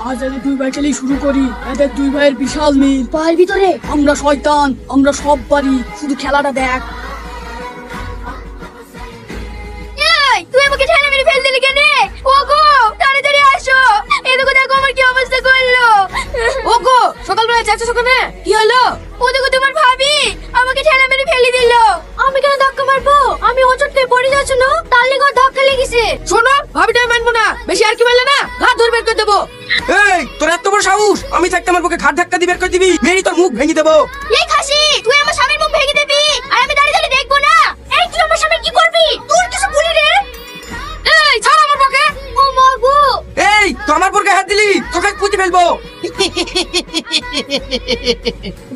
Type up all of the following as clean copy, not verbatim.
আজ এদের দুই ভাই খেলেই শুরু করি। এদের দুই ভাইয়ের বিশাল মিল। পায়ের ভিতরে আমরা শয়তান, আমরা সব পারি, শুধু খেলাটা দেখ। এই তুই আমাকে ঠেলে মেরে ফেল দিলি কেন? ওগো তাড়াতাড়ি আসো, এদিকে দেখো আমার কি অবস্থা করলো। ওগো সকালবেলা যাচ্ছ কেন? কি হলো? ওদিকে তোমার ভাবি আমাকে ঠেলে মেরে ফেলে দিল। আমি কেন ধাক্কা মারবো? আমি ওচট করে পড়ে যাচ্ছ না, তার লেগে ওর ধাক্কা লেগেছে। শোনো, ভাবিটা আমি মানবো না, বেশি আর কি বললে না ঘাট ধরে বের করে দেবো। এই তোর এত বড় সাহস, আমি থাকতে আমার বুকে ঘাট ধাক্কা দিয়ে বের করে দিবি, মেরি তোর মুখ ভেঙে দেবো। এই খাসি, তুই আমার স্বামীর মুখ ভেঙে দিবি আর আমি দাঁড়িয়ে দাঁড়িয়ে দেখবো না? এই তুই আমার স্বামী কি করবি? তোর কিছু বলি রে? এই ছাড় আমার বুকে। ও মা গো, এই তো আমার বুকে হাত দিলি, তোকে পুঁতে ফেলবো।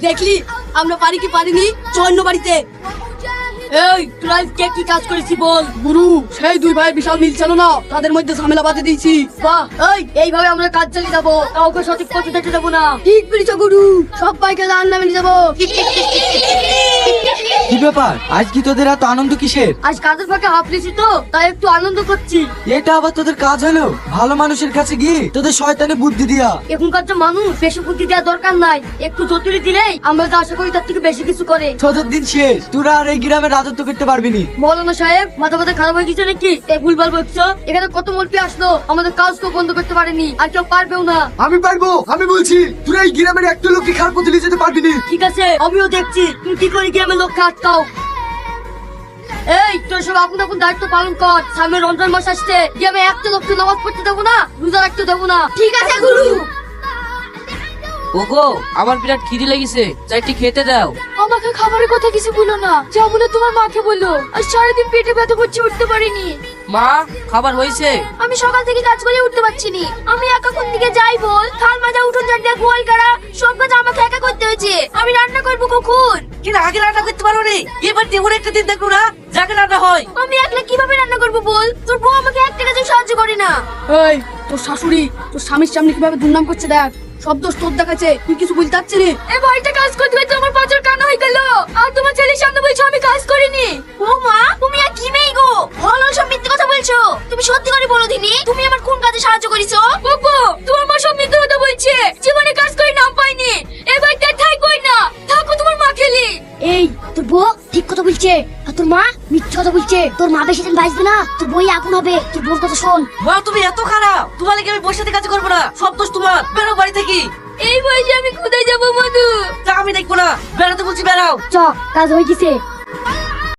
দেখলি আমরা পারি কি পারিনি? চন্ন বাড়িতে। এই তোরা কে কি কাজ করেছি বল? গুরু, সেই দুই ভাই বিশাল মিল ছিল না, তাদের মধ্যে ঝামেলা বাঁধে দিয়েছি। বাহ, এইভাবে আমরা কাজ চালিয়ে যাবো, কাউকে সঠিক পথে দেখতে দেবো না। ঠিক বলেছো গুরু, সবাইকে জাহান নামে নিয়ে যাবো। কি ব্যাপার, আজ কি তোদের এত আনন্দ কিসের? আজ কাজের ফাঁকে হাফ লিছি তো, তাই একটু আনন্দ করছি। এটা আবার তোদের কাজ হলো? ভালো মানুষের কাছে গিয়ে তোদের শয়তানে বুদ্ধি দিয়া। এখনকার যে মানুষ বেশি বুদ্ধি দেওয়ার দরকার নাই, একটু জটিল দিলেই আমরা যা আশা করি তার থেকে বেশি কিছু করে। তোদের দিন শেষ, তোরা আর এই গ্রামে রাজত্ব করতে পারবি নি। মৌলানা সাহেব, মাথা মাথা খারাপ হয়ে গেছে নাকি? এই ভুলভাল বলছো। এখানে কত মুরগি আসলো, আমাদের কাজ কেউ বন্ধ করতে পারেনি, আর কেউ পারবেও না। আমি পারবো, আমি বলছি তুই এই গ্রামের একটা লোককে খারাপ পথে নিয়ে যেতে পারবি না। ঠিক আছে, আমিও দেখছি তুমি কি করে গ্রামের লোককে আটকাও। এই তোর সব আপন আপন দায়িত্ব পালন কর। সামনে রমজান মাস আসছে, গ্রামে একটা লোককে নামাজ পড়তে দেবো না, রোজা রাখতে দেবো না। ঠিক আছে গুরু। ওগো আমার বিরাট খিদে লেগেছে, চাইটি খেতে দাও। আমাকে খাবারের কথা কিছু বলো না, যা বলে তোমার মাকে বলো। আর সারাদিন পেটে ব্যথা করছে, উঠতে পারিনি। মা খাবার হয়েছে? আমি সকাল থেকে কাজ করে উঠতে পারছি নি। আমি একা কোন দিকে যাই বল? থাল মাজা, উঠোন ঝাড় দেয়া, গোয়াল কাটা, সব কাজ আমাকে একা করতে হয়েছে। আমি রান্না করবো কখন? কিন্তু আগে রান্না করতে পারো নি, এবার দেবর একটা দিন দেখো না যাকে রান্না হয়। আমি একলা কিভাবে রান্না করবো বল? তোর বউ আমাকে একটা কাজে সাহায্য করে না। এই তোর শাশুড়ি তোর স্বামীর সামনে কিভাবে দুর্নাম করছে দেখ। সব দোষ তোর দেখাচ্ছে, তুই কিছু বুঝতে পারছিস না। এই বাড়িটা কাজ করতে করতে আমার পাঁচর কানা হয়ে গেল, আর তোমার ছেলের সামনে বলছো আমি কাজ করিনি। ও মা, তুমি আর কি মেয়ে গো? হলো সব মিথ্যে কথা বলছো। তুমি সত্যি করে বলো দিনি, তুমি আমার কোন কাজে সাহায্য করেছো? ওগো তোমার মা সব মিথ্যে কথা বলছে, জীবনে কাজ করে নাম পাইনি। এবার তার ঠাই কই না, থাকো তোমার মা খেলি। এই তোর বউ ঠিক কথা বলছে, আর তোর মা মিথ্যে কথা বলছে। তোর মা বেশি দিন বাঁচবে না, তোর বই আগুন হবে। তোর বোন কথা শোন। মা তুমি এত খারাপ, তোমার লাগে আমি বসে থেকে কাজ করবো না, সব দোষ তোমার। বেরো বাড়ি থেকে। এই বয়সে আমি কোথায় যাবো মধু? তা আমি দেখবো না, বেড়াতে বলছি বেড়াও। চ, কাজ হয়ে গেছে।